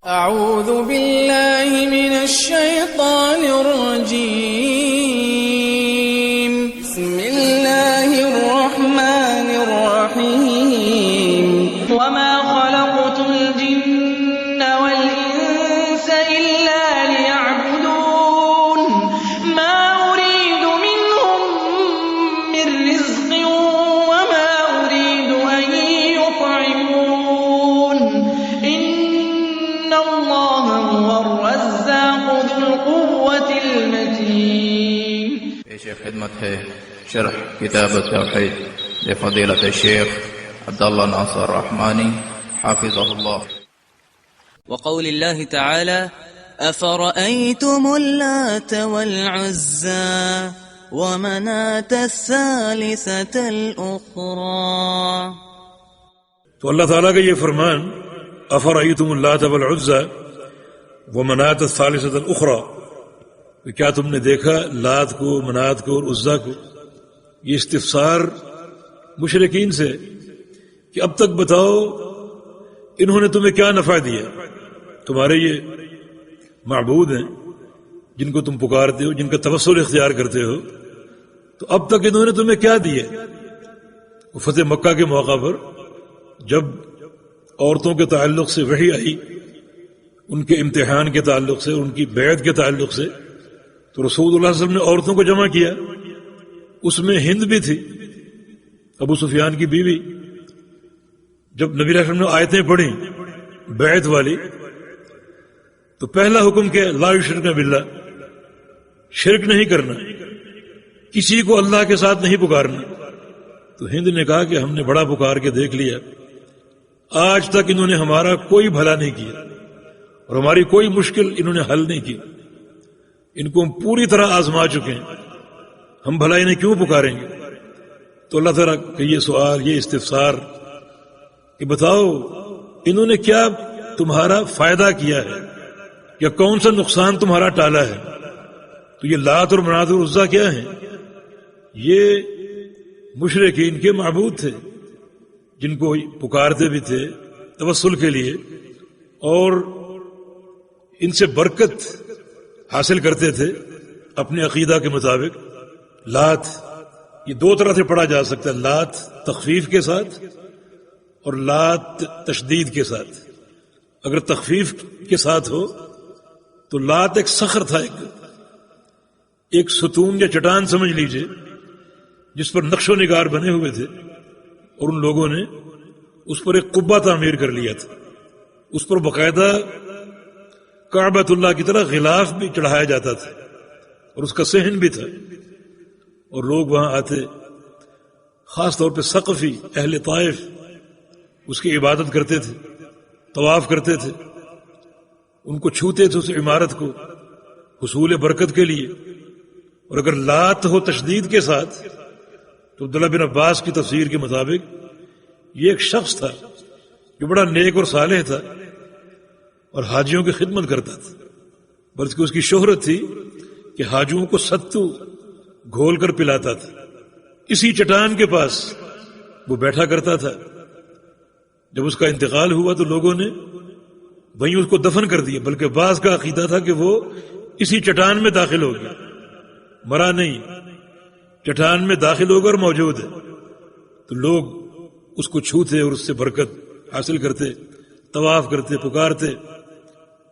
أعوذ بالله من الشيطان الرجيم. بسم الله الرحمن الرحيم. وما خلقت الجن والإنس إلا ليعبدون ما أريد منهم من رزق وما أريد أن يطعمون إن الله هو الرزاق ذو القوة المتين. پیش خدمت ہے شرح کتاب التوحید لفضیلۃ الشیخ عبداللہ ناصر رحمانی حافظہ اللہ. وقول الله تعالى أفرأيتم اللات والعزى ومناة الثالثة الأخرى. تو اللہ تعالیٰ کا یہ فرمان افرأیتم اللات والعزى ومناة الثالثة الأخرى، کہ کیا تم نے دیکھا لات کو، منات کو اور عزا کو؟ یہ استفسار مشرکین سے کہ اب تک بتاؤ انہوں نے تمہیں کیا نفع دیا؟ تمہارے یہ معبود ہیں جن کو تم پکارتے ہو، جن کا توسل اختیار کرتے ہو، تو اب تک انہوں نے تمہیں کیا دیا؟ وہ فتح مکہ کے موقع پر جب عورتوں کے تعلق سے وحی آئی، ان کے امتحان کے تعلق سے، ان کی بیعت کے تعلق سے، تو رسول اللہ صلی اللہ علیہ وسلم نے عورتوں کو جمع کیا. اس میں ہند بھی تھی، ابو سفیان کی بیوی. جب نبی علیہ السلام نے آیتیں پڑھی بیعت والی، تو پہلا حکم کیا؟ لا یشرکن باللہ، شرک نہیں کرنا، کسی کو اللہ کے ساتھ نہیں پکارنا. تو ہند نے کہا کہ ہم نے بڑا پکار کے دیکھ لیا، آج تک انہوں نے ہمارا کوئی بھلا نہیں کیا اور ہماری کوئی مشکل انہوں نے حل نہیں کی. ان کو ہم پوری طرح آزما چکے ہیں، ہم بھلا انہیں کیوں پکاریں گے؟ تو اللہ تعالیٰ کا یہ سوال، یہ استفسار کہ بتاؤ انہوں نے کیا تمہارا فائدہ کیا ہے یا کون سا نقصان تمہارا ٹالا ہے؟ تو یہ لات اور منات اور عزا کیا ہیں؟ یہ مشرکین کے معبود تھے جن کو پکارتے بھی تھے توسل کے لیے، اور ان سے برکت حاصل کرتے تھے اپنے عقیدہ کے مطابق. لات یہ دو طرح سے پڑھا جا سکتا ہے، لات تخفیف کے ساتھ اور لات تشدید کے ساتھ. اگر تخفیف کے ساتھ ہو تو لات ایک صخر تھا، ایک ستون یا چٹان سمجھ لیجئے جس پر نقش و نگار بنے ہوئے تھے، اور ان لوگوں نے اس پر ایک قبہ تعمیر کر لیا تھا. اس پر باقاعدہ کعبۃ اللہ کی طرح غلاف بھی چڑھایا جاتا تھا اور اس کا صحن بھی تھا، اور لوگ وہاں آتے، خاص طور پہ ثقفی اہل طائف اس کی عبادت کرتے تھے، طواف کرتے تھے، ان کو چھوتے تھے اس عمارت کو حصول برکت کے لیے. اور اگر لات ہو تشدید کے ساتھ تو عبداللہ بن عباس کی تفسیر کے مطابق یہ ایک شخص تھا جو بڑا نیک اور صالح تھا اور حاجیوں کی خدمت کرتا تھا، بلکہ اس کی شہرت تھی کہ حاجیوں کو ستو گھول کر پلاتا تھا. اسی چٹان کے پاس وہ بیٹھا کرتا تھا. جب اس کا انتقال ہوا تو لوگوں نے وہیں اس کو دفن کر دیا، بلکہ بعض کا عقیدہ تھا کہ وہ اسی چٹان میں داخل ہو گیا، مرا نہیں، چٹان میں داخل ہو کر موجود ہے. تو لوگ اس کو چھوتے اور اس سے برکت حاصل کرتے، طواف کرتے، پکارتے.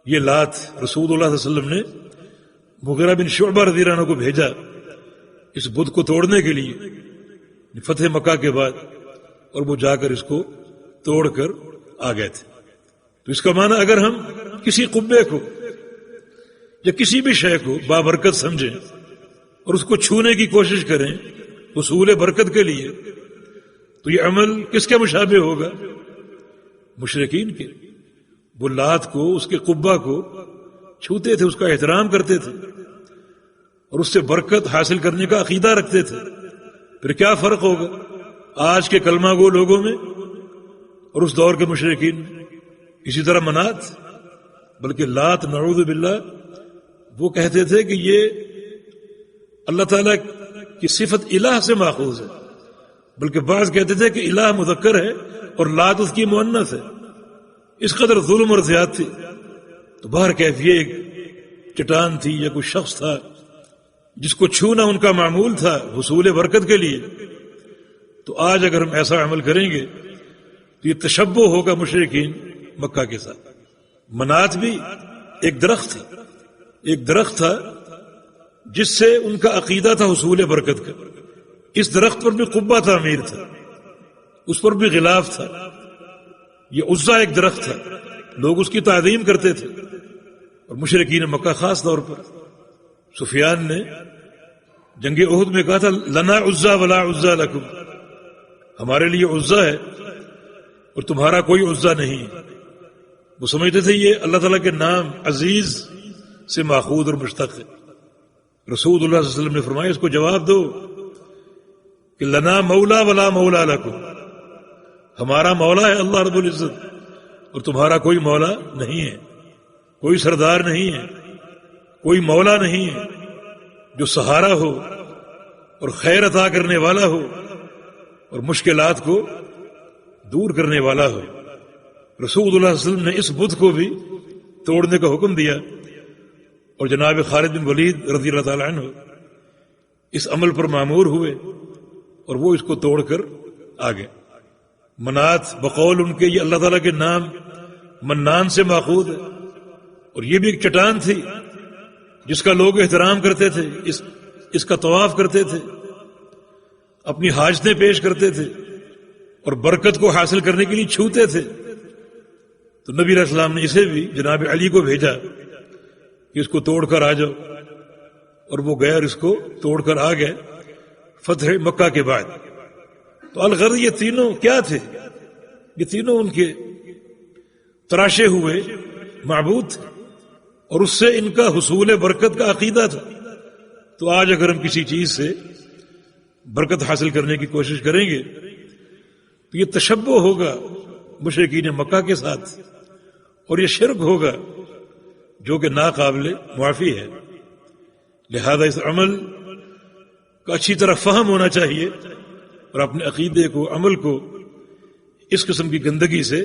یہ لات رسول اللہ صلی اللہ علیہ وسلم نے مغیرہ بن شعبہ رضی اللہ عنہ کو بھیجا اس بت کو توڑنے کے لیے فتح مکہ کے بعد، اور وہ جا کر اس کو توڑ کر آ گئے تھے. تو اس کا معنی اگر ہم کسی قبے کو یا کسی بھی شے کو بابرکت سمجھیں اور اس کو چھونے کی کوشش کریں حصول برکت کے لیے، تو یہ عمل کس کے مشابہ ہوگا؟ مشرکین کے. وہ لات کو، اس کے قبہ کو چھوتے تھے، اس کا احترام کرتے تھے اور اس سے برکت حاصل کرنے کا عقیدہ رکھتے تھے. پھر کیا فرق ہوگا آج کے کلمہ گو لوگوں میں اور اس دور کے مشرکین میں؟ اسی طرح منات، بلکہ لات نعوذ باللہ وہ کہتے تھے کہ یہ اللہ تعالیٰ کی صفت الہ سے ماخوذ ہے، بلکہ بعض کہتے تھے کہ الہ مذکر ہے اور لات اس کی مؤنث ہے. اس قدر ظلم اور زیادتی تو باہر کیفیہ ایک چٹان تھی یا کوئی شخص تھا جس کو چھونا ان کا معمول تھا حصول برکت کے لیے. تو آج اگر ہم ایسا عمل کریں گے تو یہ تشبہ ہوگا مشرکین مکہ کے ساتھ. منات بھی ایک درخت تھا جس سے ان کا عقیدہ تھا حصول برکت کا. اس درخت پر بھی قبہ تعمیر تھا، اس پر بھی غلاف تھا. یہ عزا ایک درخت تھا، لوگ اس کی تعظیم کرتے تھے. اور مشرکین مکہ خاص طور پر سفیان نے جنگ احد میں کہا تھا لنا عزا ولا عزا لکم، ہمارے لیے عزا ہے اور تمہارا کوئی عزا نہیں. وہ سمجھتے تھے یہ اللہ تعالیٰ کے نام عزیز سے ماخوذ اور مشتق ہے. رسول اللہ صلی اللہ علیہ وسلم نے فرمایا اس کو جواب دو کہ لنا مولا ولا مولا لکم، ہمارا مولا ہے اللہ رب العزت اور تمہارا کوئی مولا نہیں ہے، کوئی سردار نہیں ہے، کوئی مولا نہیں ہے جو سہارا ہو اور خیر عطا کرنے والا ہو اور مشکلات کو دور کرنے والا ہو. رسول اللہ صلی اللہ علیہ وسلم نے اس بت کو بھی توڑنے کا حکم دیا اور جناب خالد بن ولید رضی اللہ تعالی عنہ اس عمل پر مامور ہوئے اور وہ اس کو توڑ کر آگے. منات بقول ان کے یہ اللہ تعالیٰ کے نام منان سے ماخوذ ہے اور یہ بھی ایک چٹان تھی جس کا لوگ احترام کرتے تھے، اس کا طواف کرتے تھے، اپنی حاجتیں پیش کرتے تھے اور برکت کو حاصل کرنے کے لیے چھوتے تھے. تو نبی علیہ السلام نے اسے بھی جناب علی کو بھیجا کہ اس کو توڑ کر آ جاؤ، اور وہ گئے اور اس کو توڑ کر آ گئے فتح مکہ کے بعد. تو الغرض یہ تینوں کیا تھے؟ یہ تینوں ان کے تراشے ہوئے معبود تھے اور اس سے ان کا حصول برکت کا عقیدہ تھا. تو آج اگر ہم کسی چیز سے برکت حاصل کرنے کی کوشش کریں گے تو یہ تشبہ ہوگا مشرکین مکہ کے ساتھ اور یہ شرک ہوگا جو کہ ناقابل معافی ہے. لہذا اس عمل کا اچھی طرح فہم ہونا چاہیے اور اپنے عقیدے کو، عمل کو اس قسم کی گندگی سے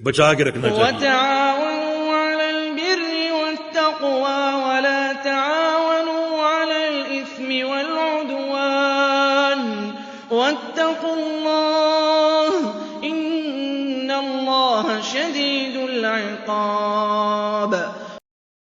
بچا کے رکھنا چاہیے. وتعاونوا على البر والتقوى ولا تعاونوا على الإثم والعدوان واتقوا الله